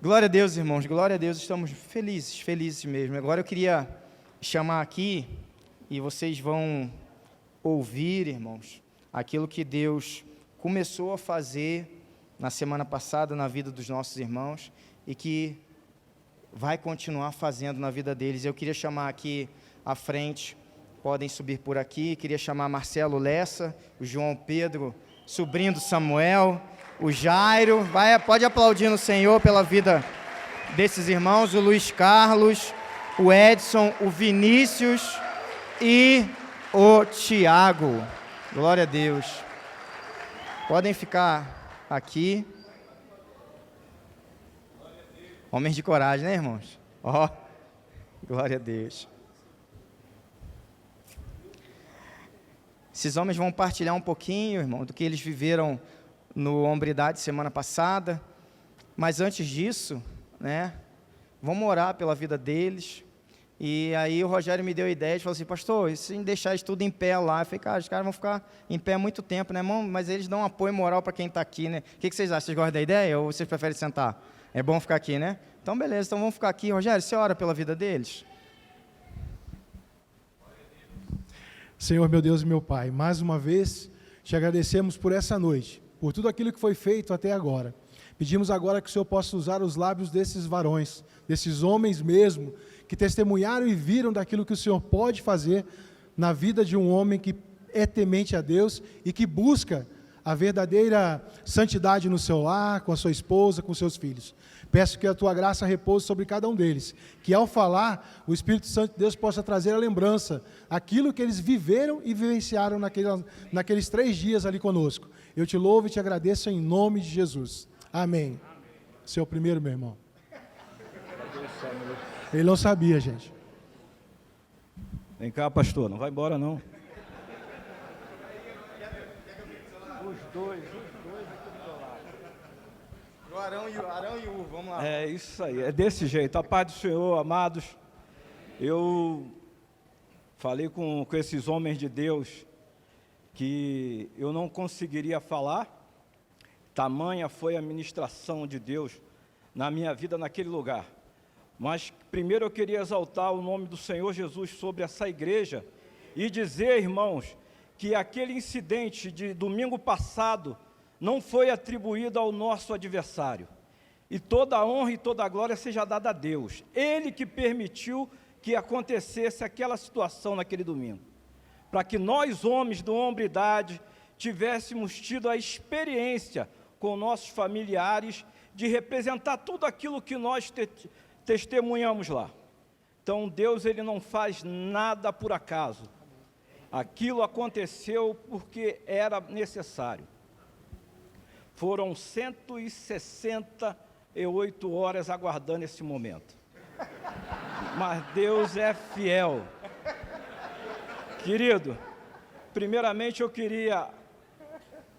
Glória a Deus, irmãos, glória a Deus, estamos felizes mesmo. Agora eu queria chamar aqui, e vocês vão ouvir, irmãos, aquilo que Deus começou a fazer na semana passada na vida dos nossos irmãos, e que vai continuar fazendo na vida deles. Eu queria chamar aqui à frente, podem subir por aqui, queria chamar Marcelo Lessa, o João Pedro, sobrinho do Samuel, o Jairo, pode aplaudir no Senhor pela vida desses irmãos, o Luiz Carlos, o Edson, o Vinícius e o Tiago. Glória a Deus. Podem ficar aqui. Homens de coragem, né, irmãos? Glória a Deus. Esses homens vão partilhar um pouquinho, irmão, do que eles viveram no Hombridade semana passada, mas antes disso, né, vamos orar pela vida deles. E aí o Rogério me deu a ideia, falou assim: pastor, e se deixar isso tudo em pé lá? Eu falei: cara, os caras vão ficar em pé muito tempo, né, irmão? Mas eles dão um apoio moral para quem está aqui, né? O que vocês acham? Vocês gostam da ideia ou vocês preferem sentar? É bom ficar aqui, né? Então beleza, então vamos ficar aqui. Rogério, você ora pela vida deles? Senhor, meu Deus e meu Pai, mais uma vez te agradecemos por essa noite, por tudo aquilo que foi feito até agora. Pedimos agora que o Senhor possa usar os lábios desses varões, desses homens mesmo, que testemunharam e viram daquilo que o Senhor pode fazer na vida de um homem que é temente a Deus e que busca a verdadeira santidade no seu lar, com a sua esposa, com seus filhos. Peço que a Tua graça repouse sobre cada um deles, que ao falar, o Espírito Santo de Deus possa trazer a lembrança, aquilo que eles viveram e vivenciaram naqueles 3 dias ali conosco. Eu te louvo e te agradeço em nome de Jesus. Amém. Seu primeiro, meu irmão. Ele não sabia, gente. Vem cá, pastor, não vai embora não. Os dois aqui do meu lado. O Arão e o Hugo, vamos lá. É isso aí, é desse jeito. A paz do Senhor, amados. Eu falei com esses homens de Deus que eu não conseguiria falar, tamanha foi a ministração de Deus na minha vida naquele lugar. Mas primeiro eu queria exaltar o nome do Senhor Jesus sobre essa igreja e dizer, irmãos, que aquele incidente de domingo passado não foi atribuído ao nosso adversário. E toda a honra e toda a glória seja dada a Deus. Ele que permitiu que acontecesse aquela situação naquele domingo. Para que nós, homens da hombridade, tivéssemos tido a experiência com nossos familiares de representar tudo aquilo que nós testemunhamos lá. Então Deus, Ele não faz nada por acaso. Aquilo aconteceu porque era necessário. Foram 168 horas aguardando esse momento. Mas Deus é fiel. Querido, primeiramente eu queria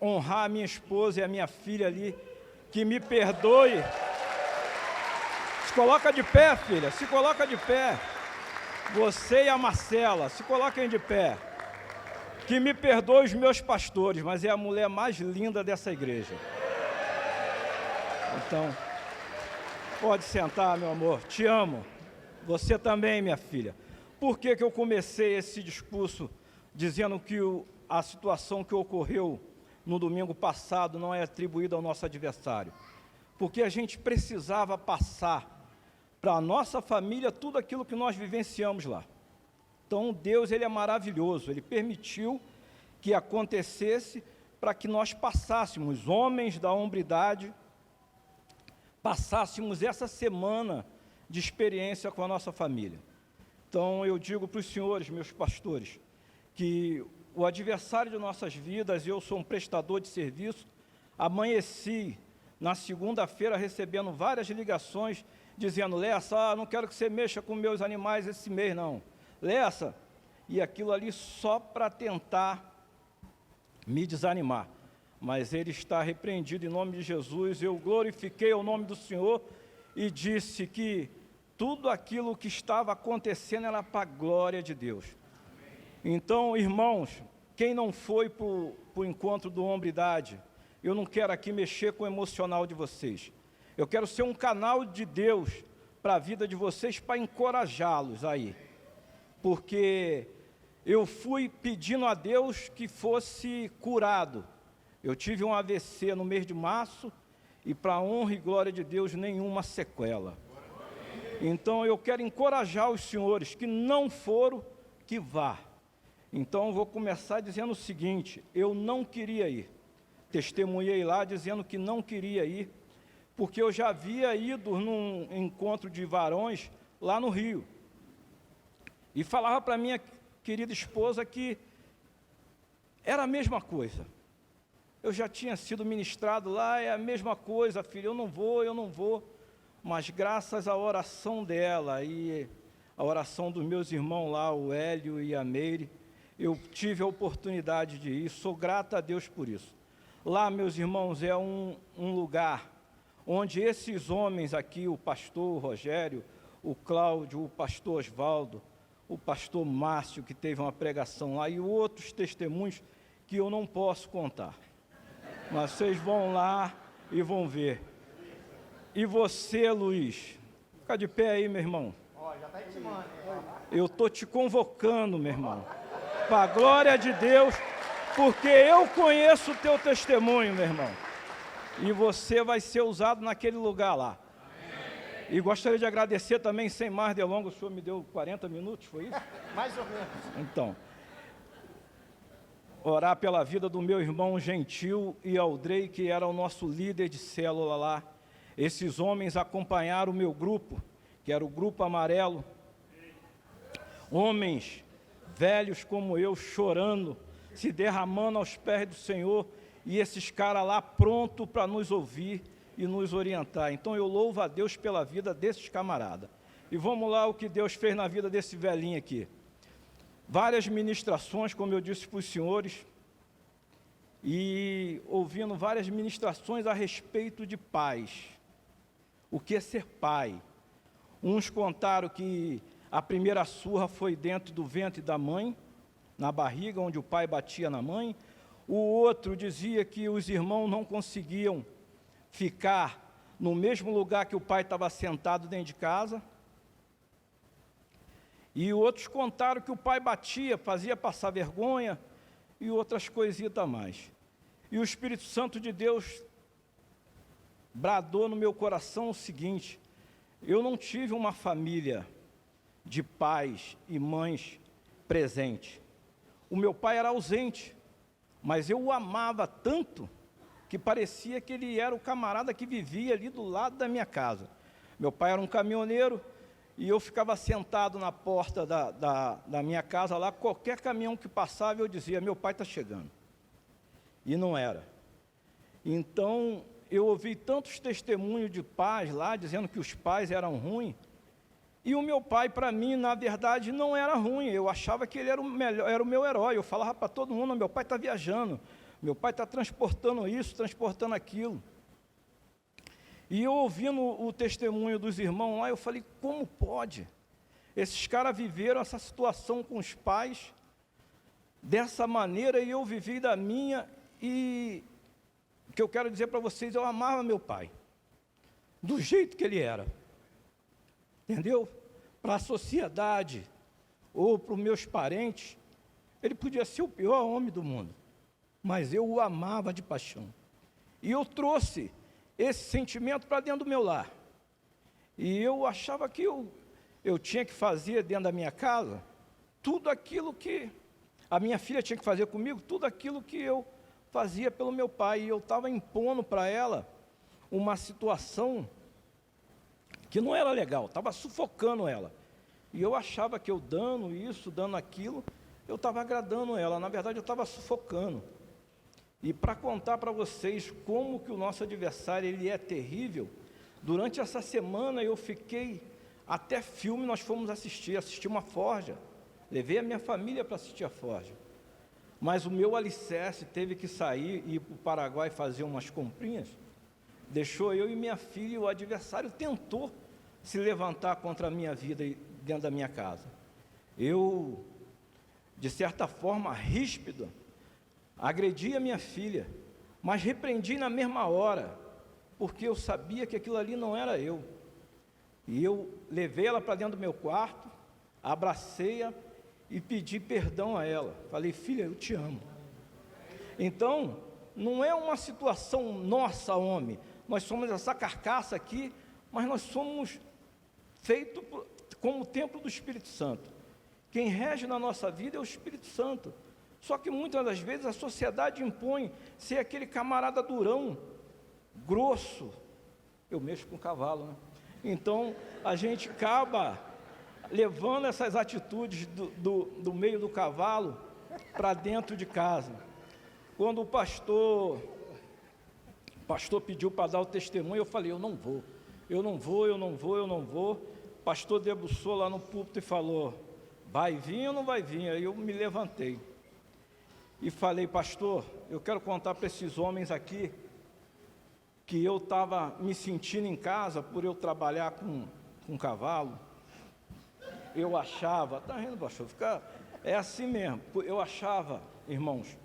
honrar a minha esposa e a minha filha ali, que me perdoe. Se coloca de pé, filha, se coloca de pé. Você e a Marcela, se coloquem de pé. Que me perdoe os meus pastores, mas é a mulher mais linda dessa igreja. Então, pode sentar, meu amor, te amo. Você também, minha filha. Por que eu comecei esse discurso dizendo que a situação que ocorreu no domingo passado não é atribuída ao nosso adversário? Porque a gente precisava passar para a nossa família tudo aquilo que nós vivenciamos lá. Então, Deus, Ele é maravilhoso, Ele permitiu que acontecesse para que nós passássemos, homens da hombridade, passássemos essa semana de experiência com a nossa família. Então, eu digo para os senhores, meus pastores, que o adversário de nossas vidas, eu sou um prestador de serviço, amanheci na segunda-feira recebendo várias ligações, dizendo: Lessa, não quero que você mexa com meus animais esse mês, não. Lessa, e aquilo ali só para tentar me desanimar. Mas ele está repreendido em nome de Jesus. Eu glorifiquei o nome do Senhor e disse que tudo aquilo que estava acontecendo era para a glória de Deus. Então, irmãos, quem não foi para o encontro do Hombridade, eu não quero aqui mexer com o emocional de vocês. Eu quero ser um canal de Deus para a vida de vocês, para encorajá-los aí. Porque eu fui pedindo a Deus que fosse curado. Eu tive um AVC no mês de março e, para a honra e glória de Deus, nenhuma sequela. Então eu quero encorajar os senhores que não foram, que vá. Então eu vou começar dizendo o seguinte: eu não queria ir. Testemunhei lá dizendo que não queria ir, porque eu já havia ido num encontro de varões lá no Rio. E falava para minha querida esposa que era a mesma coisa. Eu já tinha sido ministrado lá, é a mesma coisa, filho, eu não vou. Mas graças à oração dela e a oração dos meus irmãos lá, o Hélio e a Meire, eu tive a oportunidade de ir, sou grato a Deus por isso. Lá, meus irmãos, é um lugar onde esses homens aqui, o pastor Rogério, o Cláudio, o pastor Osvaldo, o pastor Márcio, que teve uma pregação lá, e outros testemunhos que eu não posso contar. Mas vocês vão lá e vão ver. E você, Luiz, fica de pé aí, meu irmão. Eu estou te convocando, meu irmão, para a glória de Deus, porque eu conheço o teu testemunho, meu irmão. E você vai ser usado naquele lugar lá. E gostaria de agradecer também, sem mais delongas, o senhor me deu 40 minutos, foi isso? Mais ou menos. Então, orar pela vida do meu irmão Gentil e Aldrey, que era o nosso líder de célula lá. Esses homens acompanharam o meu grupo, que era o Grupo Amarelo. Homens velhos como eu, chorando, se derramando aos pés do Senhor, e esses caras lá prontos para nos ouvir e nos orientar. Então eu louvo a Deus pela vida desses camaradas. E vamos lá o que Deus fez na vida desse velhinho aqui. Várias ministrações, como eu disse para os senhores, e ouvindo várias ministrações a respeito de pais. O que é ser pai? Uns contaram que a primeira surra foi dentro do ventre da mãe, na barriga, onde o pai batia na mãe. O outro dizia que os irmãos não conseguiam ficar no mesmo lugar que o pai estava sentado dentro de casa. E outros contaram que o pai batia, fazia passar vergonha e outras coisitas a mais. E o Espírito Santo de Deus bradou no meu coração o seguinte: eu não tive uma família de pais e mães presentes. O meu pai era ausente, mas eu o amava tanto que parecia que ele era o camarada que vivia ali do lado da minha casa. Meu pai era um caminhoneiro e eu ficava sentado na porta da minha casa lá, qualquer caminhão que passava eu dizia: meu pai está chegando. E não era. Então, eu ouvi tantos testemunhos de pais lá, dizendo que os pais eram ruins, e o meu pai, para mim, na verdade, não era ruim. Eu achava que ele era o melhor, era o meu herói. Eu falava para todo mundo: meu pai está viajando, meu pai está transportando isso, transportando aquilo. E eu ouvindo o testemunho dos irmãos lá, eu falei: como pode? Esses caras viveram essa situação com os pais dessa maneira, e eu vivi da minha. E o que eu quero dizer para vocês, eu amava meu pai, do jeito que ele era, entendeu? Para a sociedade, ou para os meus parentes, ele podia ser o pior homem do mundo, mas eu o amava de paixão. E eu trouxe esse sentimento para dentro do meu lar. E eu achava que eu tinha que fazer dentro da minha casa tudo aquilo que a minha filha tinha que fazer comigo, tudo aquilo que eu fazia pelo meu pai. E eu estava impondo para ela uma situação que não era legal, estava sufocando ela. E eu achava que eu dando isso, dando aquilo, eu estava agradando ela. Na verdade, eu estava sufocando. E para contar para vocês como que o nosso adversário ele é terrível, durante essa semana eu fiquei, até filme nós fomos assistir uma forja. Levei a minha família para assistir a forja. Mas o meu alicerce teve que sair e ir para o Paraguai fazer umas comprinhas. Deixou eu e minha filha, e o adversário tentou se levantar contra a minha vida dentro da minha casa. Eu, de certa forma, ríspido, agredi a minha filha, mas repreendi na mesma hora. porque eu sabia que aquilo ali não era eu. E eu levei ela para dentro do meu quarto, abracei-a e pedi perdão a ela. Falei: filha, eu te amo. Então, não é uma situação nossa, homem. Nós somos essa carcaça aqui, mas nós somos feitos como o templo do Espírito Santo. Quem rege na nossa vida é o Espírito Santo. Só que muitas das vezes a sociedade impõe ser aquele camarada durão, grosso. Eu mexo com cavalo, né? Então, a gente acaba levando essas atitudes do meio do cavalo para dentro de casa. Quando o pastor pediu para dar o testemunho, eu falei: eu não vou. O pastor debruçou lá no púlpito e falou: vai vir ou não vai vir? Aí eu me levantei e falei: pastor, eu quero contar para esses homens aqui que eu estava me sentindo em casa por eu trabalhar com cavalo. Eu achava, está rindo, pastor? É assim mesmo. Eu achava, irmãos,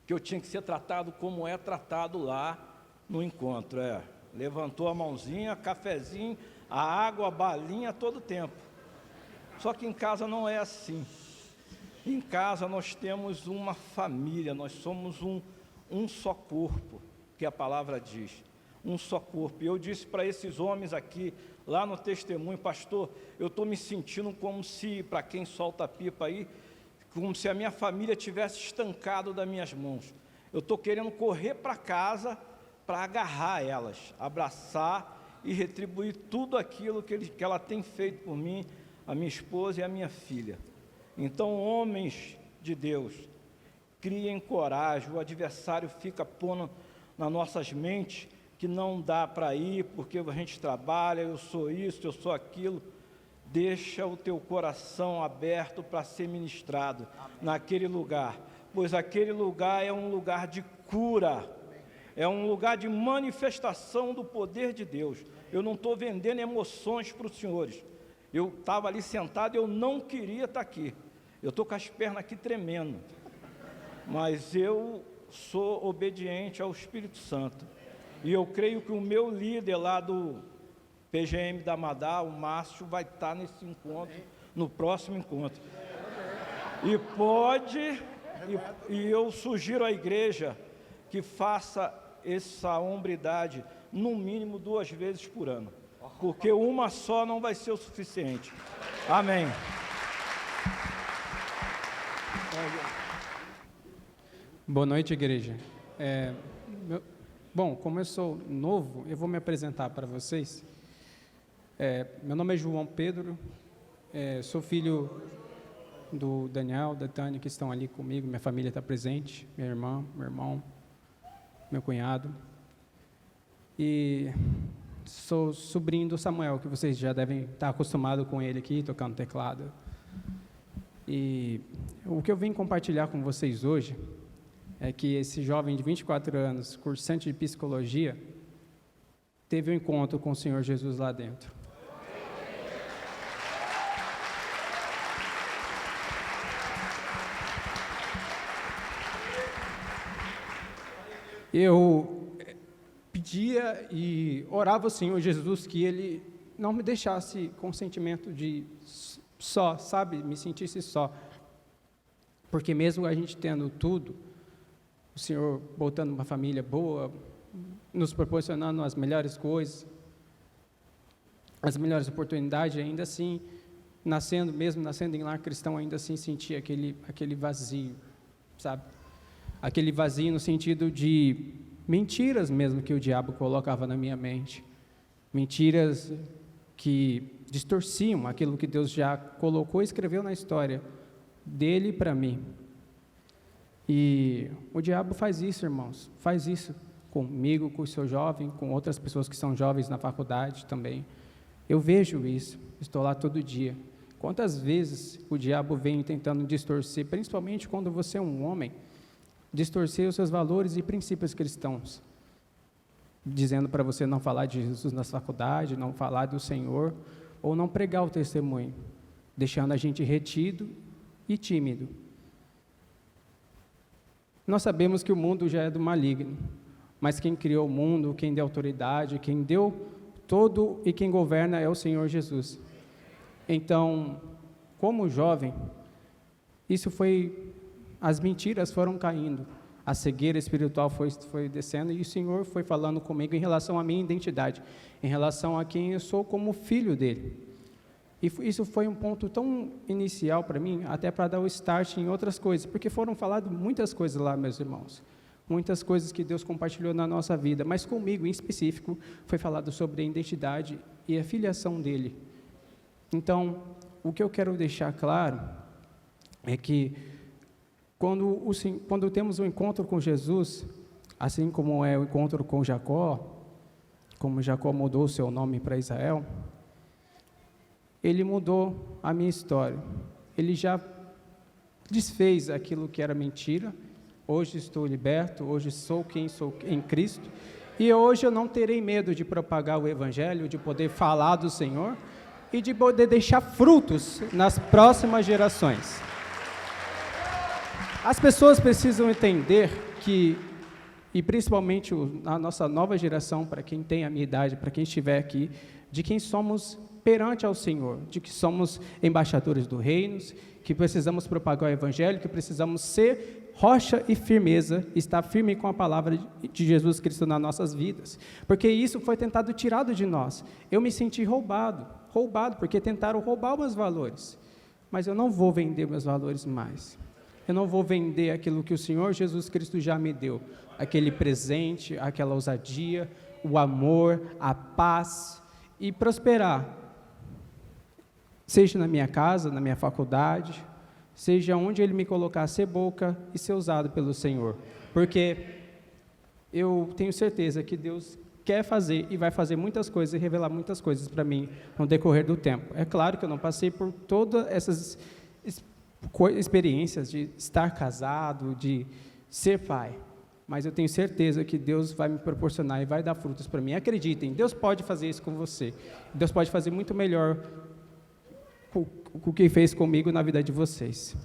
que eu tinha que ser tratado como é tratado lá no encontro. Levantou a mãozinha, cafezinho, a água, a balinha, todo tempo. Só que em casa não é assim. Em casa nós temos uma família, nós somos um só corpo, que a palavra diz, um só corpo. E eu disse para esses homens aqui, lá no testemunho: pastor, eu estou me sentindo como se, para quem solta a pipa aí, como se a minha família tivesse estancado das minhas mãos. Eu estou querendo correr para casa para agarrar elas, abraçar e retribuir tudo aquilo que ela tem feito por mim, a minha esposa e a minha filha. Então, homens de Deus, criem coragem. O adversário fica pondo nas nossas mentes que não dá para ir, porque a gente trabalha, eu sou isso, eu sou aquilo. Deixa o teu coração aberto para ser ministrado naquele lugar, pois aquele lugar é um lugar de cura, é um lugar de manifestação do poder de Deus. Eu não estou vendendo emoções para os senhores. Eu estava ali sentado, eu não queria estar aqui. Eu estou com as pernas aqui tremendo, mas eu sou obediente ao Espírito Santo. E eu creio que o meu líder lá do PGM da Madá, o Márcio, vai estar nesse encontro, no próximo encontro. E eu sugiro à igreja que faça essa hombridade no mínimo 2 vezes por ano, porque uma só não vai ser o suficiente. Amém. Boa noite, igreja. Bom, como eu sou novo, eu vou me apresentar para vocês. Meu nome é João Pedro, sou filho do Daniel, da Tânia, que estão ali comigo, minha família está presente, minha irmã, meu irmão, meu cunhado. E sou sobrinho do Samuel, que vocês já devem estar acostumados com ele aqui, tocando teclado. E o que eu vim compartilhar com vocês hoje é que esse jovem de 24 anos, cursante de psicologia, teve um encontro com o Senhor Jesus lá dentro. Eu pedia e orava ao Senhor Jesus que Ele não me deixasse com sentimento de só, sabe, me sentisse só. Porque mesmo a gente tendo tudo, o Senhor botando uma família boa, nos proporcionando as melhores coisas, as melhores oportunidades, ainda assim, mesmo nascendo em lar cristão, ainda assim sentia aquele vazio, sabe? Aquele vazio no sentido de mentiras mesmo que o diabo colocava na minha mente. Mentiras que distorciam aquilo que Deus já colocou e escreveu na história dele para mim. E o diabo faz isso, irmãos, faz isso comigo, com o seu jovem, com outras pessoas que são jovens na faculdade também. Eu vejo isso, estou lá todo dia. Quantas vezes o diabo vem tentando distorcer, principalmente quando você é um homem, distorcer os seus valores e princípios cristãos, dizendo para você não falar de Jesus na faculdade, não falar do Senhor, ou não pregar o testemunho, deixando a gente retido e tímido. Nós sabemos que o mundo já é do maligno, mas quem criou o mundo, quem deu autoridade, quem deu todo e quem governa é o Senhor Jesus. Então, como jovem, as mentiras foram caindo, a cegueira espiritual foi descendo e o Senhor foi falando comigo em relação à minha identidade, em relação a quem eu sou como filho dele. E isso foi um ponto tão inicial para mim, até para dar o start em outras coisas, porque foram faladas muitas coisas lá, meus irmãos, muitas coisas que Deus compartilhou na nossa vida, mas comigo, em específico, foi falado sobre a identidade e a filiação dele. Então, o que eu quero deixar claro é que quando temos um encontro com Jesus, assim como é o encontro com Jacó, como Jacó mudou o seu nome para Israel, ele mudou a minha história. Ele já desfez aquilo que era mentira. Hoje estou liberto, hoje sou quem sou em Cristo. E hoje eu não terei medo de propagar o Evangelho, de poder falar do Senhor e de poder deixar frutos nas próximas gerações. As pessoas precisam entender que, e principalmente a nossa nova geração, para quem tem a minha idade, para quem estiver aqui, de quem somos perante ao Senhor, de que somos embaixadores do reino, que precisamos propagar o Evangelho, que precisamos ser rocha e firmeza, estar firme com a palavra de Jesus Cristo nas nossas vidas, porque isso foi tentado tirado de nós. Eu me senti roubado, porque tentaram roubar meus valores, mas eu não vou vender meus valores mais. Eu não vou vender aquilo que o Senhor Jesus Cristo já me deu, aquele presente, aquela ousadia, o amor, a paz e prosperar, seja na minha casa, na minha faculdade, seja onde Ele me colocar, ser boca e ser usado pelo Senhor, porque eu tenho certeza que Deus quer fazer e vai fazer muitas coisas e revelar muitas coisas para mim no decorrer do tempo. É claro que eu não passei por todas essas experiências de estar casado, de ser pai, mas eu tenho certeza que Deus vai me proporcionar e vai dar frutos para mim. Acreditem, Deus pode fazer isso com você. Deus pode fazer muito melhor o que fez comigo na vida de vocês.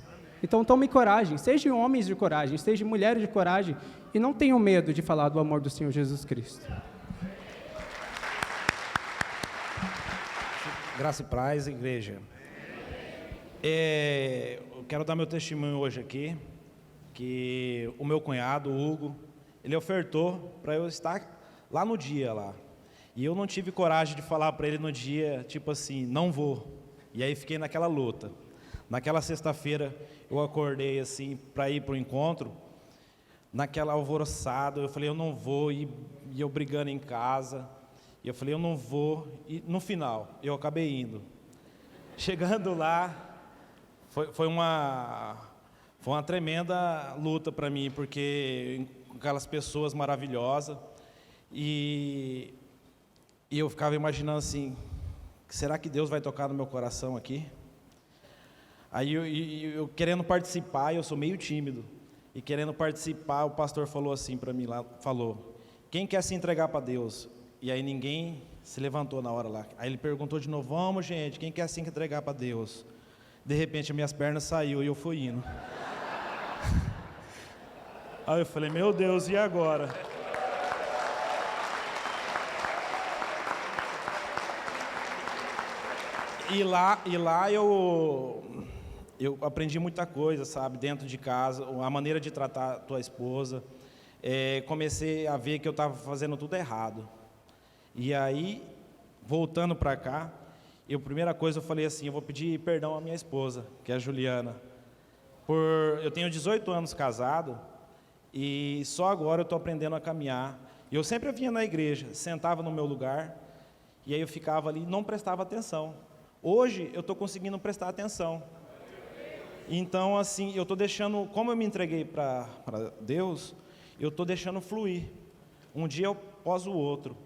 Então tome coragem, sejam homens de coragem, sejam mulheres de coragem e não tenham medo de falar do amor do Senhor Jesus Cristo. Graça e paz, igreja. Eu quero dar meu testemunho hoje aqui, que o meu cunhado, o Hugo, ele ofertou para eu estar lá no dia lá. E eu não tive coragem de falar para ele no dia, tipo assim, não vou. E aí fiquei naquela luta. Naquela sexta-feira eu acordei assim para ir para o encontro, naquela alvoroçada, eu falei, eu não vou, e eu brigando em casa, e eu falei, eu não vou, e no final eu acabei indo. Chegando lá, foi uma tremenda luta para mim, porque aquelas pessoas maravilhosas, e eu ficava imaginando assim, será que Deus vai tocar no meu coração aqui? Aí eu querendo participar, eu sou meio tímido, e querendo participar, o pastor falou assim para mim lá, falou, quem quer se entregar para Deus? E aí ninguém se levantou na hora lá. Aí ele perguntou de novo, vamos gente, quem quer se entregar para Deus? De repente, minhas pernas saíram e eu fui indo. Aí eu falei, meu Deus, e agora? E lá eu aprendi muita coisa, sabe, dentro de casa, a maneira de tratar a tua esposa. Comecei a ver que eu estava fazendo tudo errado. E aí, voltando para cá, a primeira coisa eu falei assim, eu vou pedir perdão à minha esposa, que é a Juliana. Eu tenho 18 anos casado e só agora eu estou aprendendo a caminhar. E eu sempre vinha na igreja, sentava no meu lugar e aí eu ficava ali e não prestava atenção. Hoje eu estou conseguindo prestar atenção. Então assim, eu estou deixando, como eu me entreguei para Deus, eu estou deixando fluir. Um dia após o outro.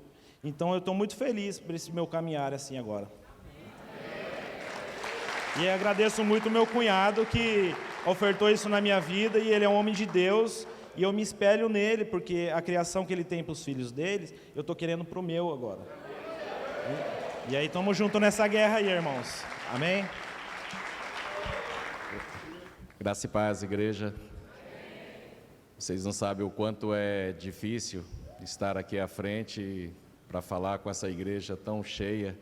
Então eu estou muito feliz por esse meu caminhar assim agora. E agradeço muito o meu cunhado que ofertou isso na minha vida e ele é um homem de Deus e eu me espelho nele porque a criação que ele tem para os filhos deles, eu estou querendo para o meu agora. E aí estamos juntos nessa guerra aí, irmãos. Amém? Graça e paz, igreja. Vocês não sabem o quanto é difícil estar aqui à frente para falar com essa igreja tão cheia,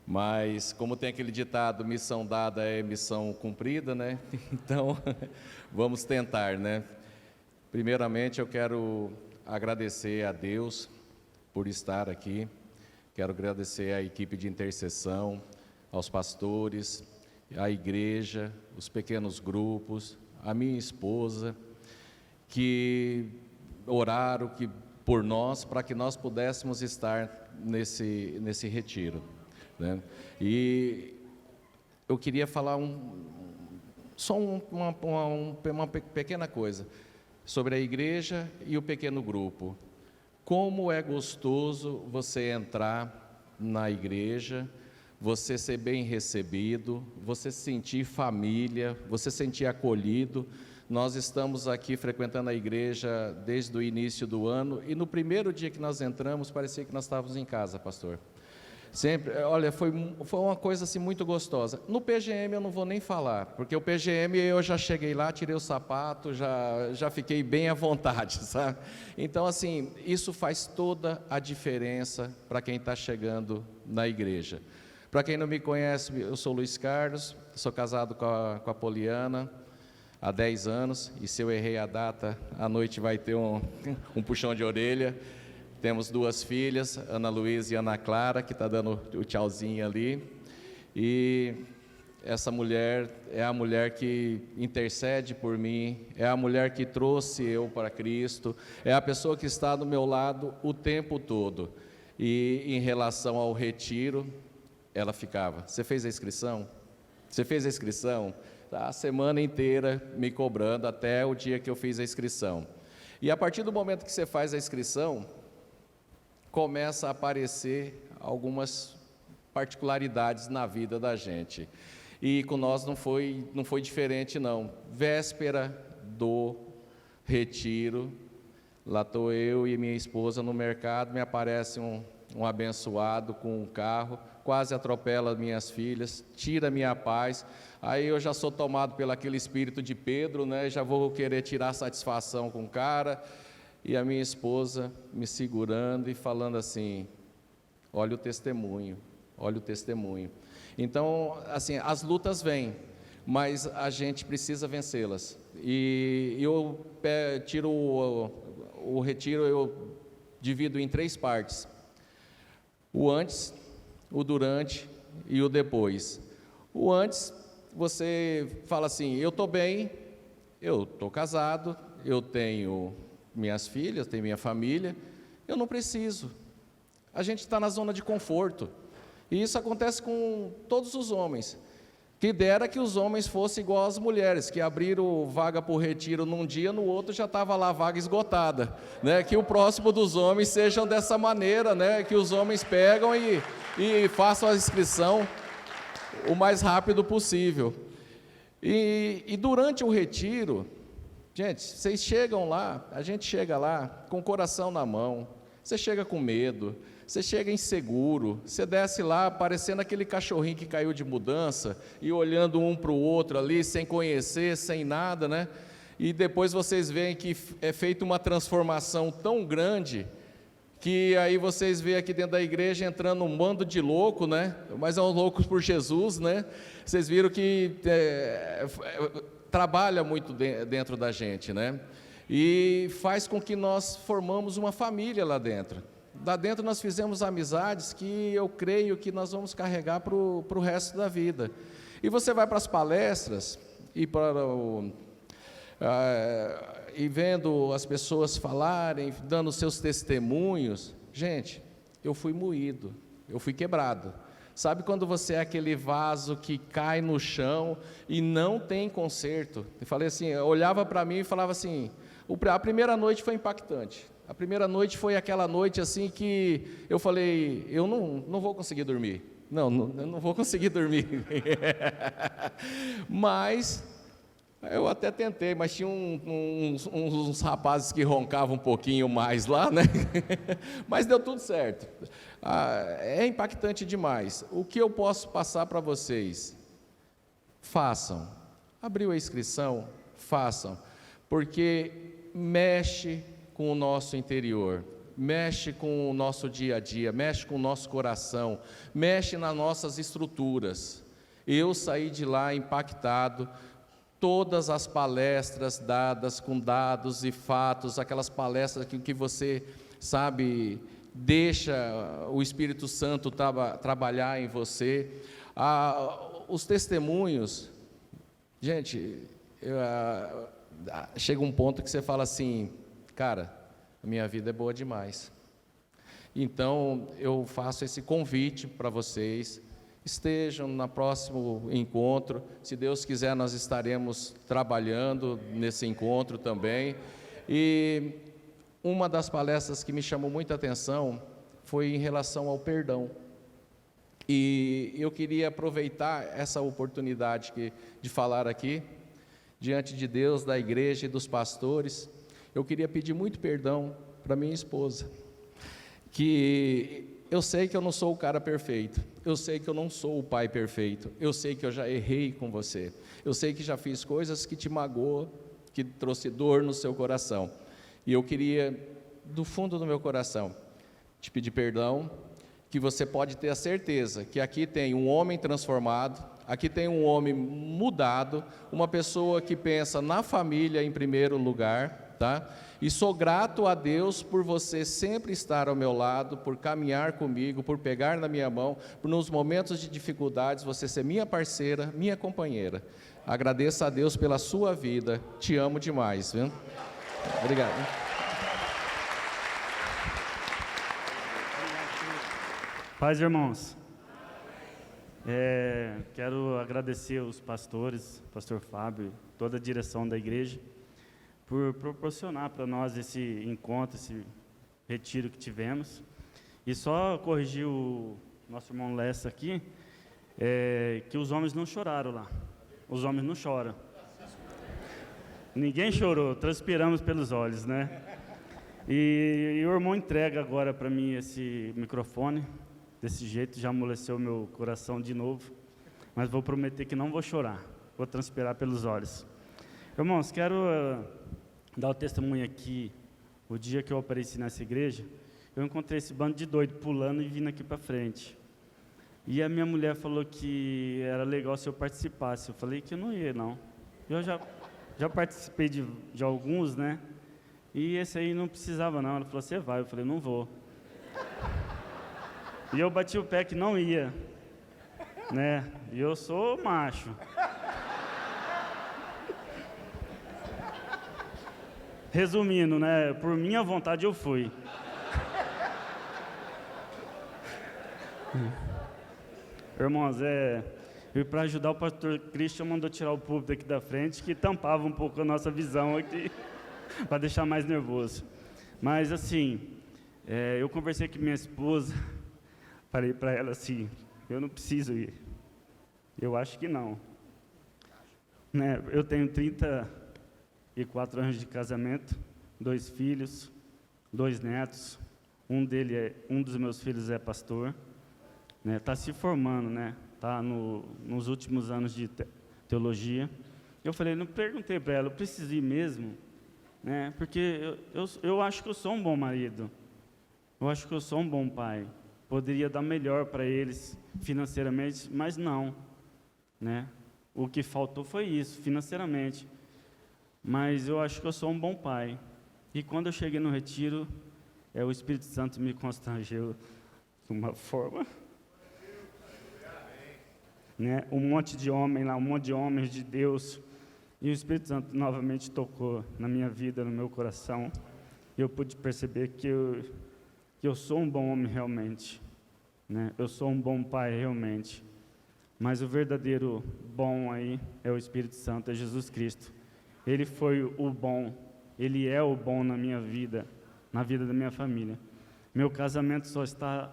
mas como tem aquele ditado, missão dada é missão cumprida, né? Então, vamos tentar, né? Primeiramente, eu quero agradecer a Deus por estar aqui, quero agradecer à equipe de intercessão, aos pastores, à igreja, os pequenos grupos, a minha esposa, que oraram por nós, para que nós pudéssemos estar nesse retiro, né? E eu queria falar só uma pequena coisa sobre a igreja e o pequeno grupo. Como é gostoso você entrar na igreja, você ser bem recebido, você sentir família, você sentir acolhido. Nós estamos aqui frequentando a igreja desde o início do ano, e no primeiro dia que nós entramos, parecia que nós estávamos em casa, pastor. Sempre, olha, foi uma coisa assim muito gostosa. No PGM eu não vou nem falar, porque o PGM eu já cheguei lá, tirei o sapato, já fiquei bem à vontade, sabe? Então, assim, isso faz toda a diferença para quem está chegando na igreja. Para quem não me conhece, eu sou Luiz Carlos, sou casado com a Poliana há 10 anos, e se eu errei a data, à noite vai ter um puxão de orelha. Temos 2 filhas, Ana Luísa e Ana Clara, que está dando o tchauzinho ali. E essa mulher é a mulher que intercede por mim, é a mulher que trouxe eu para Cristo, é a pessoa que está do meu lado o tempo todo. E em relação ao retiro, ela ficava: você fez a inscrição? Você fez a inscrição? A semana inteira me cobrando até o dia que eu fiz a inscrição. E a partir do momento que você faz a inscrição, começa a aparecer algumas particularidades na vida da gente. E com nós não foi diferente não. Véspera do retiro, lá estou eu e minha esposa no mercado, me aparece um abençoado com um carro, quase atropela minhas filhas, tira minha paz. Aí eu já sou tomado pelo aquele espírito de Pedro, né? Já vou querer tirar satisfação com o cara. E a minha esposa me segurando e falando assim: olha o testemunho, olha o testemunho. Então, assim, as lutas vêm, mas a gente precisa vencê-las. E eu tiro o retiro, eu divido em 3 partes: o antes, o durante e o depois. O antes, você fala assim: eu estou bem, eu estou casado, eu tenho minhas filhas, tenho minha família, eu não preciso. A gente está na zona de conforto, e isso acontece com todos os homens. Que dera que os homens fossem igual às mulheres, que abriram vaga para o retiro num dia, no outro já estava lá a vaga esgotada, né? Que o próximo dos homens sejam dessa maneira, né? Que os homens pegam e façam a inscrição o mais rápido possível. E durante o retiro, gente, vocês chegam lá, a gente chega lá com o coração na mão, você chega com medo, você chega inseguro, você desce lá parecendo aquele cachorrinho que caiu de mudança e olhando um para o outro ali, sem conhecer, sem nada, né? E depois vocês veem que é feita uma transformação tão grande, que aí vocês veem aqui dentro da igreja entrando um bando de louco, né? Mas é um loucos por Jesus, né? Vocês viram que trabalha muito dentro da gente, né? E faz com que nós formamos uma família lá dentro. Lá dentro nós fizemos amizades que eu creio que nós vamos carregar para o resto da vida. E você vai para as palestras e vendo as pessoas falarem, dando seus testemunhos. Gente, eu fui moído, eu fui quebrado. Sabe quando você é aquele vaso que cai no chão e não tem conserto? Eu falei assim, eu olhava para mim e falava assim, a primeira noite foi impactante. A primeira noite foi aquela noite assim que eu falei, eu não vou conseguir dormir. Eu não vou conseguir dormir. Mas eu até tentei, mas tinha uns rapazes que roncavam um pouquinho mais lá, né? Mas deu tudo certo. É impactante demais. O que eu posso passar para vocês? Façam. Abriu a inscrição? Façam. Porque mexe com o nosso interior, mexe com o nosso dia a dia, mexe com o nosso coração, mexe nas nossas estruturas. Eu saí de lá impactado. Todas as palestras dadas com dados e fatos, aquelas palestras que você, sabe, deixa o Espírito Santo trabalhar em você. Os testemunhos, gente, chega um ponto que você fala assim, cara, a minha vida é boa demais. Então, eu faço esse convite para vocês. Estejam no próximo encontro, se Deus quiser nós estaremos trabalhando nesse encontro também. E uma das palestras que me chamou muita atenção foi em relação ao perdão. E eu queria aproveitar essa oportunidade de falar aqui, diante de Deus, da igreja e dos pastores. Eu queria pedir muito perdão para minha esposa, que eu sei que eu não sou o cara perfeito, eu sei que eu não sou o pai perfeito, eu sei que eu já errei com você, eu sei que já fiz coisas que te magoou, que trouxe dor no seu coração, e eu queria, do fundo do meu coração, te pedir perdão, que você pode ter a certeza que aqui tem um homem transformado, aqui tem um homem mudado, uma pessoa que pensa na família em primeiro lugar, tá? E sou grato a Deus por você sempre estar ao meu lado, por caminhar comigo, por pegar na minha mão, por nos momentos de dificuldades você ser minha parceira, minha companheira. Agradeço a Deus pela sua vida, te amo demais, viu? Obrigado. Paz, irmãos. Quero agradecer os pastores, pastor Fábio, toda a direção da igreja, por proporcionar para nós esse encontro, esse retiro que tivemos. E só corrigir o nosso irmão Lessa aqui, que os homens não choraram lá. Os homens não choram. Ninguém chorou, transpiramos pelos olhos, né? E o irmão entrega agora para mim esse microfone. Desse jeito já amoleceu meu coração de novo. Mas vou prometer que não vou chorar, vou transpirar pelos olhos. Irmãos, quero dar o testemunho aqui. O dia que eu apareci nessa igreja, eu encontrei esse bando de doido pulando e vindo aqui para frente. E a minha mulher falou que era legal se eu participasse. Eu falei que eu não ia, não. Eu já participei de alguns, né? E esse aí não precisava, não. Ela falou, você vai. Eu falei, não vou. E eu bati o pé que não ia, né? E eu sou macho. Resumindo, né? Por minha vontade eu fui. Irmãos, e para ajudar o pastor Christian mandou tirar o púlpito aqui da frente, que tampava um pouco a nossa visão aqui, para deixar mais nervoso. Mas assim, eu conversei com minha esposa, falei para ela assim, eu não preciso ir. Eu acho que não. Né? Eu tenho 34 anos de casamento, 2 filhos, 2 netos. Um dos meus filhos é pastor, né? Tá se formando, né? Tá nos últimos anos de teologia. Eu falei, não perguntei para ela, eu preciso ir mesmo, né? Porque eu acho que eu sou um bom marido. Eu acho que eu sou um bom pai. Poderia dar melhor para eles financeiramente, mas não, né? O que faltou foi isso, financeiramente. Mas eu acho que eu sou um bom pai. E quando eu cheguei no retiro, o Espírito Santo me constrangeu de uma forma, né? Um monte de homem lá, um monte de homens de Deus. E o Espírito Santo novamente tocou na minha vida, no meu coração. E eu pude perceber que eu sou um bom homem realmente, né? Eu sou um bom pai realmente, mas o verdadeiro bom aí é o Espírito Santo, é Jesus Cristo. Ele foi o bom, Ele é o bom na minha vida, na vida da minha família. Meu casamento só está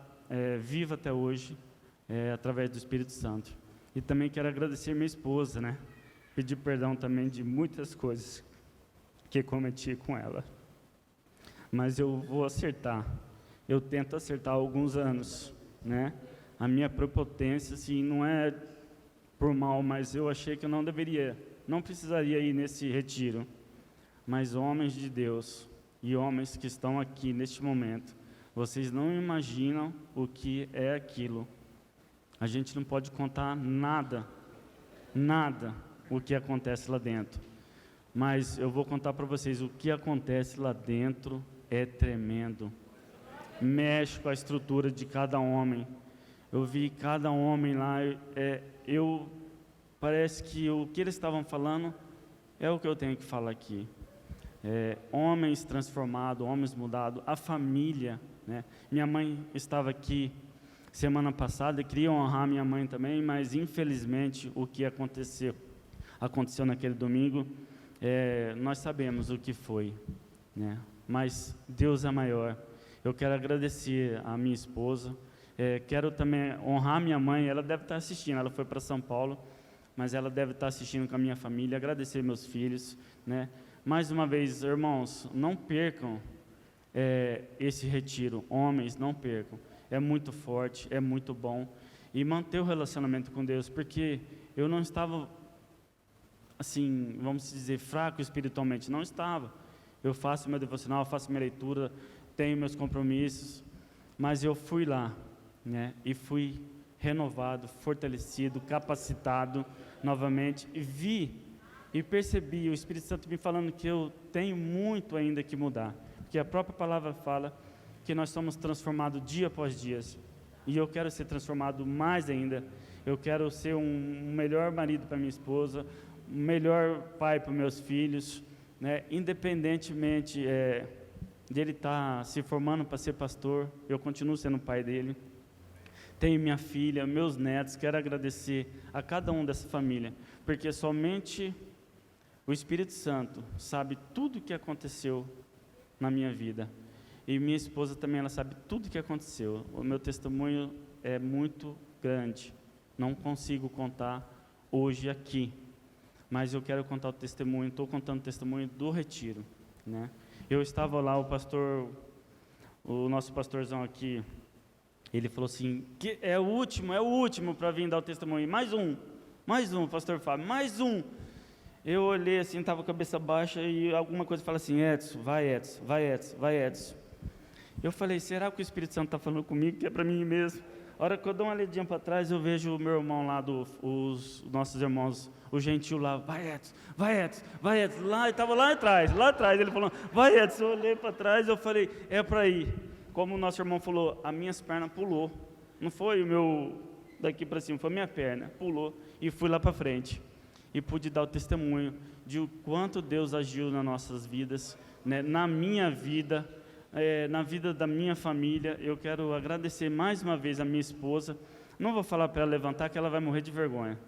vivo até hoje, através do Espírito Santo. E também quero agradecer minha esposa, né? Pedir perdão também de muitas coisas que cometi com ela, mas eu vou acertar. Eu tento acertar há alguns anos, né? A minha prepotência, assim, não é por mal, mas eu achei que eu não precisaria ir nesse retiro. Mas homens de Deus e homens que estão aqui neste momento, Vocês não imaginam o que é aquilo. A gente não pode contar nada o que acontece lá dentro. Mas eu vou contar para vocês, o que acontece lá dentro é tremendo. Mexe com a estrutura de cada homem. Eu vi cada homem lá, parece que o que eles estavam falando é o que eu tenho que falar aqui. Homens transformados, homens mudados, a família, né? Minha mãe estava aqui semana passada, queria honrar minha mãe também, mas infelizmente o que aconteceu naquele domingo, nós sabemos o que foi, né? Mas Deus é maior. Eu quero agradecer a minha esposa, quero também honrar minha mãe, ela deve estar assistindo, ela foi para São Paulo, mas ela deve estar assistindo com a minha família, agradecer meus filhos, né? Mais uma vez, irmãos, não percam esse retiro, homens, não percam, é muito forte, é muito bom, e manter o relacionamento com Deus, porque eu não estava, assim, vamos dizer, fraco espiritualmente, não estava, eu faço meu devocional, faço minha leitura, tenho meus compromissos, mas eu fui lá, né, e fui renovado, fortalecido, capacitado novamente, e vi e percebi o Espírito Santo me falando que eu tenho muito ainda que mudar, porque a própria palavra fala que nós somos transformados dia após dia, e eu quero ser transformado mais ainda. Eu quero ser um melhor marido para minha esposa, um melhor pai para meus filhos, né? Independentemente dele estar se formando para ser pastor, eu continuo sendo pai dele. Tenho minha filha, meus netos, quero agradecer a cada um dessa família, porque somente o Espírito Santo sabe tudo o que aconteceu na minha vida. E minha esposa também, ela sabe tudo o que aconteceu. O meu testemunho é muito grande. Não consigo contar hoje aqui. Mas eu quero contar o testemunho, estou contando o testemunho do retiro, né? Eu estava lá, o nosso pastorzão aqui, ele falou assim, que é o último para vir dar o testemunho. Mais um, pastor Fábio, mais um. Eu olhei assim, estava com a cabeça baixa e alguma coisa fala assim, Edson, vai Edson, vai Edson, vai Edson. Eu falei, será que o Espírito Santo está falando comigo, que é para mim mesmo? A hora que eu dou uma olhadinha para trás, eu vejo o meu irmão lá, os nossos irmãos, o gentil lá, vai Edson, vai Edson, vai Edson, lá, estava lá atrás, ele falou, vai Edson, eu olhei para trás, eu falei, é para ir. Como o nosso irmão falou, as minhas pernas pulou, não foi o meu daqui para cima, foi a minha perna, pulou, e fui lá para frente. E pude dar o testemunho de o quanto Deus agiu nas nossas vidas, né, na minha vida, na vida da minha família. Eu quero agradecer mais uma vez a minha esposa. Não vou falar para ela levantar, que ela vai morrer de vergonha.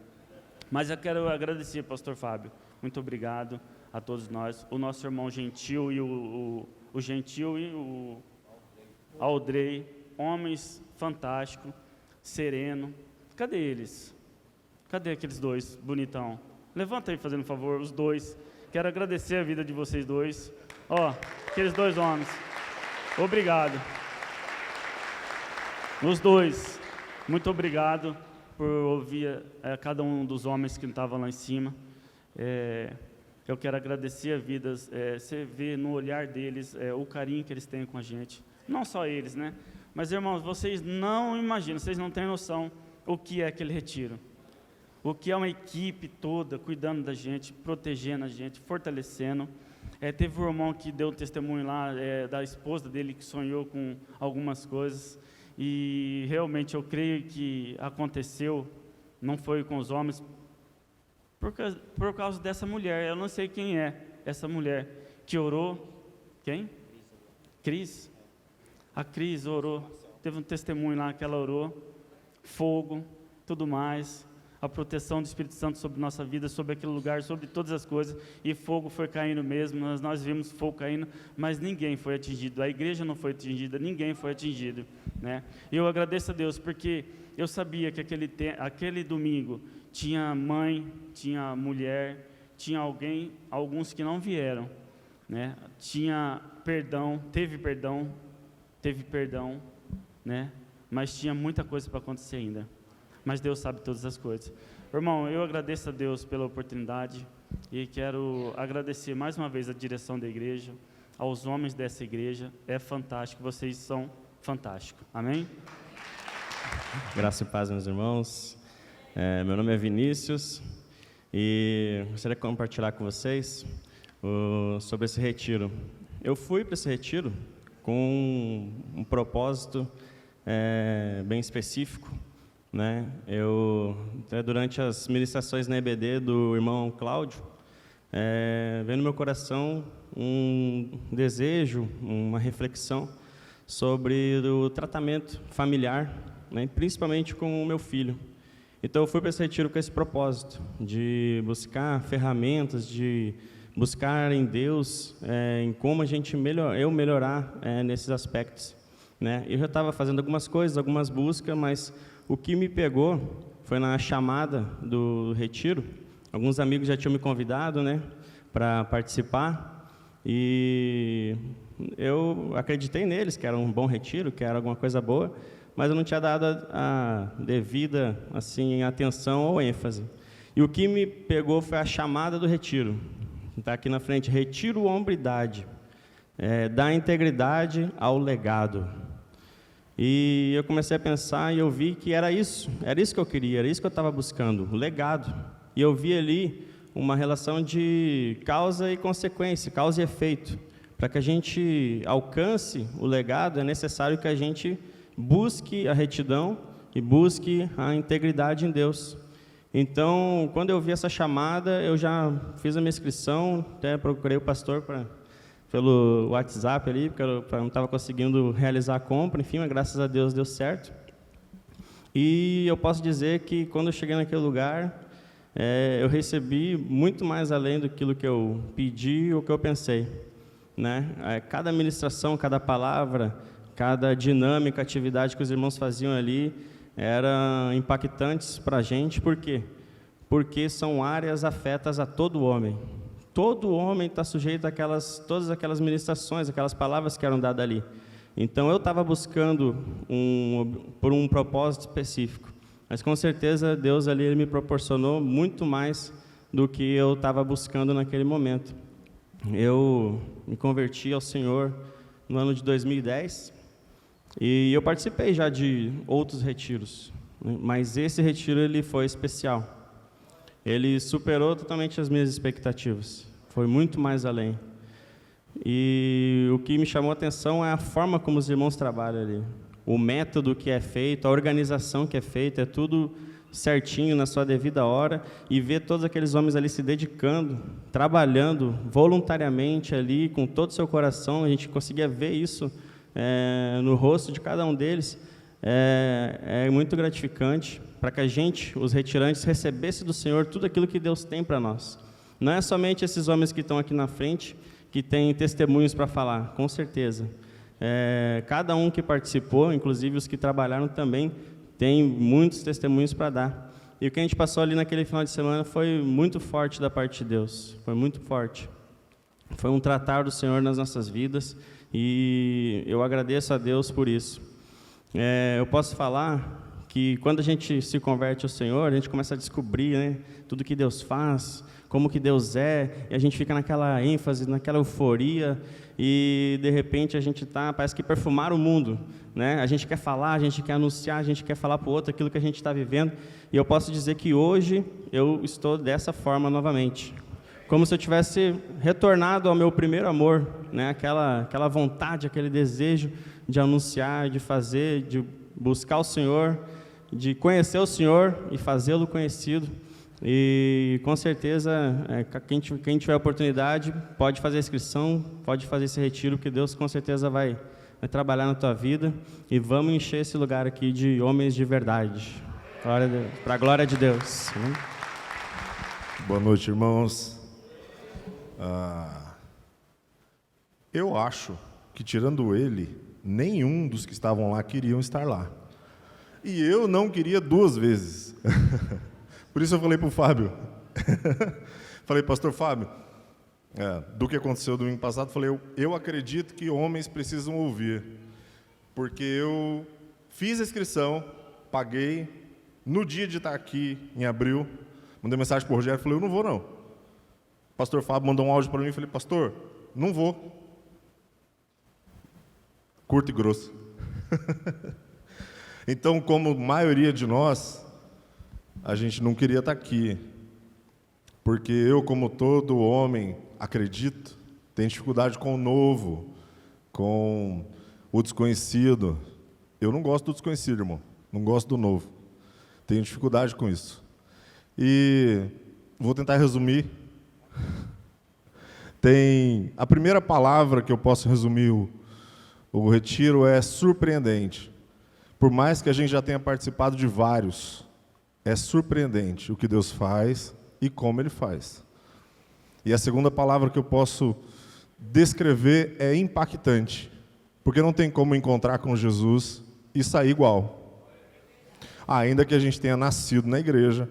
Mas eu quero agradecer, pastor Fábio. Muito obrigado a todos nós. O nosso irmão Gentil e o Gentil e o Aldrey, homens fantásticos, sereno. Cadê eles? Cadê aqueles dois, bonitão? Levanta aí, fazendo um favor, os dois. Quero agradecer a vida de vocês dois. Aqueles dois homens. Obrigado. Os dois. Muito obrigado por ouvir cada um dos homens que estavam lá em cima. Eu quero agradecer a vida. Você vê no olhar deles o carinho que eles têm com a gente. Não só eles, né? Mas, irmãos, vocês não imaginam, vocês não têm noção o que é aquele retiro. O que é uma equipe toda cuidando da gente, protegendo a gente, fortalecendo. Teve um irmão que deu um testemunho lá da esposa dele que sonhou com algumas coisas. E realmente eu creio que aconteceu, não foi com os homens, por causa dessa mulher. Eu não sei quem é essa mulher que orou. Quem? Cris. A Cris orou. Teve um testemunho lá que ela orou. Fogo, tudo mais. A proteção do Espírito Santo sobre nossa vida, sobre aquele lugar, sobre todas as coisas, e fogo foi caindo mesmo, nós vimos fogo caindo, mas ninguém foi atingido, a igreja não foi atingida, ninguém foi atingido, né? E eu agradeço a Deus, porque eu sabia que aquele domingo tinha mãe, tinha mulher, tinha alguns que não vieram, né? Tinha perdão, teve perdão, né? Mas tinha muita coisa para acontecer ainda. Mas Deus sabe todas as coisas. Irmão, eu agradeço a Deus pela oportunidade e quero agradecer mais uma vez a direção da igreja, aos homens dessa igreja. É fantástico, vocês são fantástico. Amém? Graça e paz, meus irmãos. Meu nome é Vinícius e gostaria de compartilhar com vocês sobre esse retiro. Eu fui para esse retiro com um propósito bem específico, né? Durante as ministrações na EBD do irmão Cláudio, veio no meu coração um desejo, uma reflexão sobre o tratamento familiar, né? Principalmente com o meu filho. Então eu fui para esse retiro com esse propósito, de buscar ferramentas, de buscar em Deus em como a gente melhorar nesses aspectos, né? Eu já estava fazendo algumas coisas, algumas buscas, mas o que me pegou foi na chamada do retiro. Alguns amigos já tinham me convidado, né, para participar, e eu acreditei neles, que era um bom retiro, que era alguma coisa boa, mas eu não tinha dado a devida assim, atenção ou ênfase. E o que me pegou foi a chamada do retiro. Está aqui na frente: retiro hombridade, da integridade ao legado. E eu comecei a pensar e eu vi que era isso que eu queria, era isso que eu estava buscando, o legado. E eu vi ali uma relação de causa e consequência, causa e efeito. Para que a gente alcance o legado, é necessário que a gente busque a retidão e busque a integridade em Deus. Então, quando eu vi essa chamada, eu já fiz a minha inscrição, até procurei o pastor pelo WhatsApp ali, porque eu não estava conseguindo realizar a compra, enfim, mas graças a Deus deu certo. E eu posso dizer que quando eu cheguei naquele lugar, eu recebi muito mais além daquilo que eu pedi ou que eu pensei, né? Cada ministração, cada palavra, cada dinâmica, atividade que os irmãos faziam ali, eram impactantes para a gente. Por quê? Porque são áreas afetas a todo homem. Todo homem está sujeito a todas aquelas ministrações, aquelas palavras que eram dadas ali. Então, eu estava buscando por um propósito específico. Mas, com certeza, Deus ali ele me proporcionou muito mais do que eu estava buscando naquele momento. Eu me converti ao Senhor no ano de 2010 e eu participei já de outros retiros, né? Mas esse retiro ele foi especial. Ele superou totalmente as minhas expectativas. Foi muito mais além. E o que me chamou a atenção é a forma como os irmãos trabalham ali. O método que é feito, a organização que é feita, é tudo certinho, na sua devida hora. E ver todos aqueles homens ali se dedicando, trabalhando voluntariamente ali, com todo o seu coração. A gente conseguia ver isso no rosto de cada um deles. É muito gratificante para que a gente, os retirantes, recebesse do Senhor tudo aquilo que Deus tem para nós. Não é somente esses homens que estão aqui na frente, que têm testemunhos para falar, com certeza. Cada um que participou, inclusive os que trabalharam também, tem muitos testemunhos para dar. E o que a gente passou ali naquele final de semana foi muito forte da parte de Deus, foi muito forte. Foi um tratar do Senhor nas nossas vidas, e eu agradeço a Deus por isso. Eu posso falar que quando a gente se converte ao Senhor, a gente começa a descobrir, né, tudo que Deus faz, como que Deus é, e a gente fica naquela ênfase, naquela euforia, e de repente a gente parece que perfumar o mundo, né? A gente quer falar, a gente quer anunciar, a gente quer falar para o outro aquilo que a gente está vivendo, e eu posso dizer que hoje eu estou dessa forma novamente, como se eu tivesse retornado ao meu primeiro amor, né? Aquela vontade, aquele desejo de anunciar, de fazer, de buscar o Senhor, de conhecer o Senhor e fazê-lo conhecido. E com certeza, quem tiver oportunidade, pode fazer a inscrição, pode fazer esse retiro, que Deus com certeza vai trabalhar na tua vida, e vamos encher esse lugar aqui de homens de verdade. Para a glória de Deus. Boa noite, irmãos. Eu acho que, tirando ele, nenhum dos que estavam lá queriam estar lá. E eu não queria duas vezes. Por isso eu falei para o Fábio. Falei, pastor Fábio, do que aconteceu domingo passado, falei, eu acredito que homens precisam ouvir. Porque eu fiz a inscrição, paguei, no dia de estar aqui, em abril, mandei mensagem para o Rogério, falei, eu não vou não. O pastor Fábio mandou um áudio para mim, falei, pastor, não vou. Curto e grosso. Então, como a maioria de nós, a gente não queria estar aqui, porque eu, como todo homem, acredito, tenho dificuldade com o novo, com o desconhecido. Eu não gosto do desconhecido, irmão, não gosto do novo. Tenho dificuldade com isso. E vou tentar resumir. A primeira palavra que eu posso resumir o retiro é surpreendente. Por mais que a gente já tenha participado de vários, é surpreendente o que Deus faz e como Ele faz. E a segunda palavra que eu posso descrever é impactante, porque não tem como encontrar com Jesus e sair igual. Ainda que a gente tenha nascido na igreja,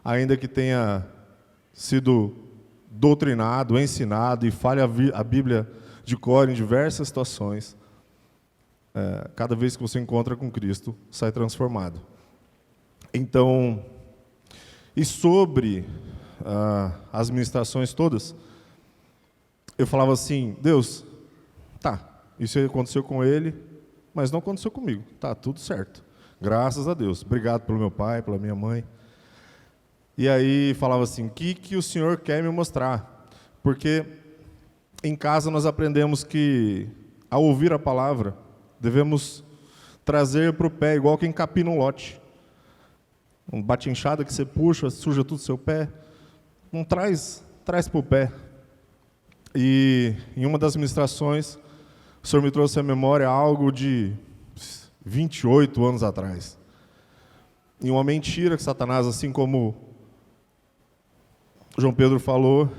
ainda que tenha sido doutrinado, ensinado e fale a Bíblia de cor em diversas situações, cada vez que você encontra com Cristo, sai transformado. Então, e sobre as ministrações todas, eu falava assim, Deus, tá, isso aconteceu com ele, mas não aconteceu comigo, tá, tudo certo, graças a Deus, obrigado pelo meu pai, pela minha mãe. E aí falava assim, o que o Senhor quer me mostrar? Porque em casa nós aprendemos que, ao ouvir a palavra, devemos trazer para o pé, igual quem capina um lote. Um bate-enxada que você puxa, suja tudo o seu pé. Não traz para o pé. E em uma das ministrações, o Senhor me trouxe à memória algo de 28 anos atrás. E uma mentira que Satanás, assim como João Pedro falou,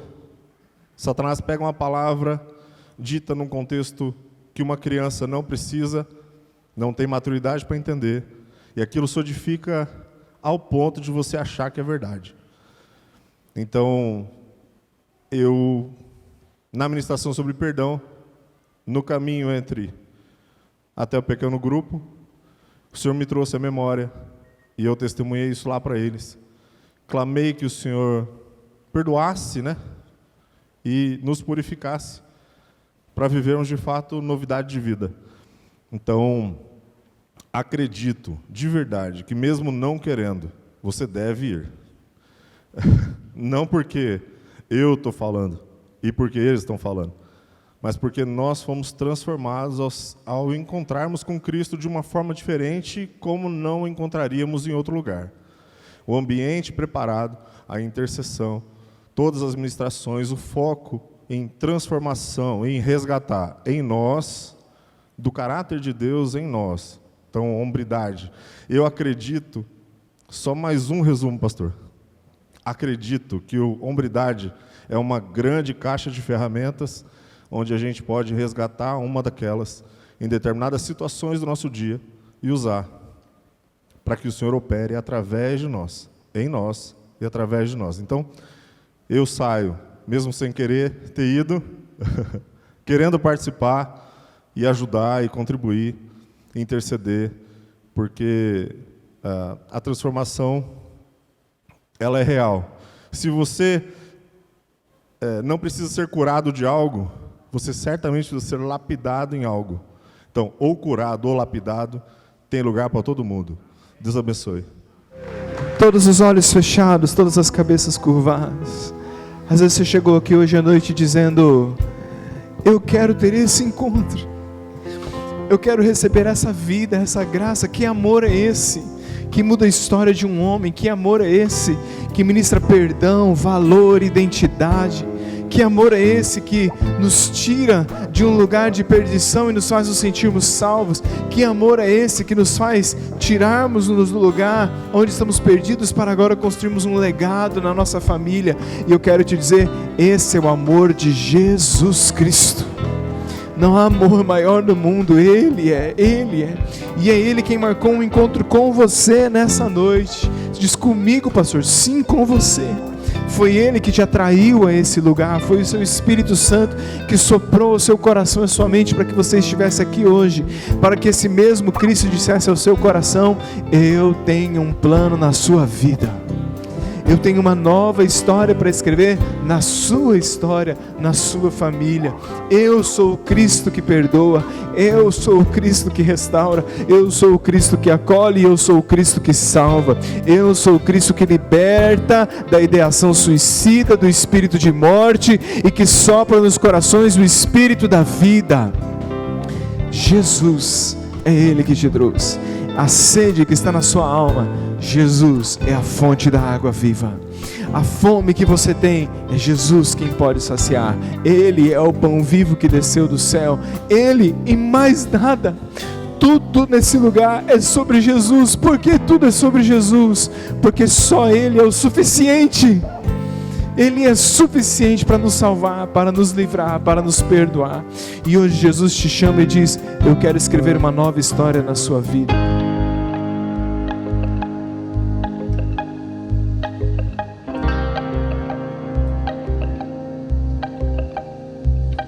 Satanás pega uma palavra dita num contexto que uma criança não precisa, não tem maturidade para entender, e aquilo solidifica ao ponto de você achar que é verdade. Então, na ministração sobre perdão, no caminho até o pequeno grupo, o Senhor me trouxe a memória, e eu testemunhei isso lá para eles. Clamei que o Senhor perdoasse, e nos purificasse, para vivermos de fato novidade de vida. Então, acredito de verdade que mesmo não querendo, você deve ir. Não porque eu estou falando e porque eles estão falando, mas porque nós fomos transformados ao encontrarmos com Cristo de uma forma diferente, como não encontraríamos em outro lugar. O ambiente preparado, a intercessão, todas as ministrações, o foco em transformação, em resgatar em nós, do caráter de Deus em nós. Então, hombridade. Eu acredito, só mais um resumo, pastor. Acredito que hombridade é uma grande caixa de ferramentas, onde a gente pode resgatar uma daquelas em determinadas situações do nosso dia e usar para que o Senhor opere através de nós, em nós e através de nós. Então, eu saio, mesmo sem querer ter ido, querendo participar e ajudar e contribuir, interceder, porque a transformação, ela é real. Se você não precisa ser curado de algo, você certamente precisa ser lapidado em algo. Então, ou curado ou lapidado, tem lugar para todo mundo. Deus abençoe. Todos os olhos fechados, todas as cabeças curvadas. Às vezes você chegou aqui hoje à noite dizendo, eu quero ter esse encontro, eu quero receber essa vida, essa graça. Que amor é esse que muda a história de um homem? Que amor é esse que ministra perdão, valor, identidade? Que amor é esse que nos tira de um lugar de perdição e nos faz nos sentirmos salvos? Que amor é esse que nos faz tirarmos-nos do lugar onde estamos perdidos para agora construirmos um legado na nossa família? E eu quero te dizer, esse é o amor de Jesus Cristo. Não há amor maior do mundo, Ele é. E é Ele quem marcou um encontro com você nessa noite. Diz comigo, pastor, sim, com você. Foi Ele que te atraiu a esse lugar, foi o seu Espírito Santo que soprou o seu coração e a sua mente para que você estivesse aqui hoje, para que esse mesmo Cristo dissesse ao seu coração, eu tenho um plano na sua vida. Eu tenho uma nova história para escrever na sua história, na sua família. Eu sou o Cristo que perdoa, eu sou o Cristo que restaura, eu sou o Cristo que acolhe, eu sou o Cristo que salva, eu sou o Cristo que liberta da ideação suicida, do espírito de morte e que sopra nos corações o espírito da vida. Jesus é Ele que te trouxe. A sede que está na sua alma, Jesus é a fonte da água viva. A fome que você tem, é Jesus quem pode saciar. Ele é o pão vivo que desceu do céu. Ele e mais nada. Tudo nesse lugar é sobre Jesus. Por que tudo é sobre Jesus? Porque só Ele é o suficiente. Ele é suficiente para nos salvar, para nos livrar, para nos perdoar. E hoje Jesus te chama e diz: eu quero escrever uma nova história na sua vida.